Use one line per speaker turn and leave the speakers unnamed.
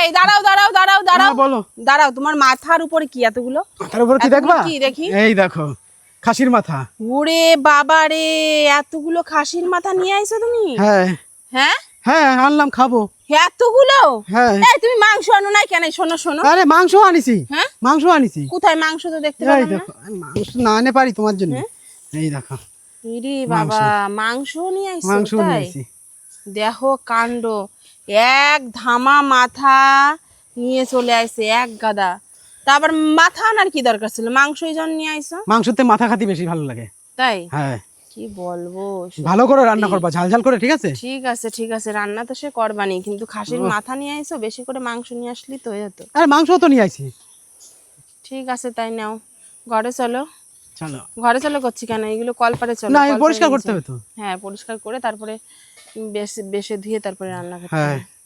এই দাঁড়াও দাঁড়াও দাঁড়াও দাঁড়াও
বলো
দাঁড়াও, তোমার মাথার উপরে কি এতগুলো?
মাথার উপর কি দেখবা?
কি দেখি?
এই দেখো খাসির মাথা।
ওরে বাবা রে, এতগুলো খাসির মাথা নিয়ে আইছো তুমি?
হ্যাঁ
হ্যাঁ
হ্যাঁ আনলাম, খাবো।
এতগুলো?
হ্যাঁ।
এই তুমি মাংস আনো নাই কেন? শোনো শোনো,
আরে মাংস আনিছি।
হ্যাঁ
মাংস আনিছি।
কোথায় মাংস? তো দেখতে
এই
পেলাম না।
দেখো মাংস না আনে পারি তোমার জন্য। এই দেখো
ইরে বাবা, মাংস নিয়ে আইছো?
মাংস
তাই
নিয়েছি।
দেখো কাণ্ড, এক ধামা মাথা নিয়ে চলে আইছে, এক গাদা। তারপর মাথা আনার কি দরকার ছিল? মাংসই জন নিয়ে আইছো।
মাংসতে মাথা খাতি বেশি ভালো লাগে।
তাই?
হ্যাঁ
কি বলবো,
ভালো করে রান্না করবা, ঝাল ঝাল করে, ঠিক আছে?
ঠিক আছে ঠিক আছে, রান্না তো সে করবানি, কিন্তু খাসির মাথা নিয়ে আইছো, বেশি করে মাংস নিয়ে আসলি তো হতো।
আরে মাংস তো নিয়ে আইছি।
ঠিক আছে তাই নাও, ঘরে চলো।
চলো।
ঘরে চলো করছি কেন? এগুলো কলপারে চলো।
না
কলপারে
পরিষ্কার
নিয়ে
করতে
চলো।
হবে তো।
হ্যাঁ পরিষ্কার করে তারপরে বেশে ধুয়ে তারপরে রান্না করতে
হ্যাঁ
হবে।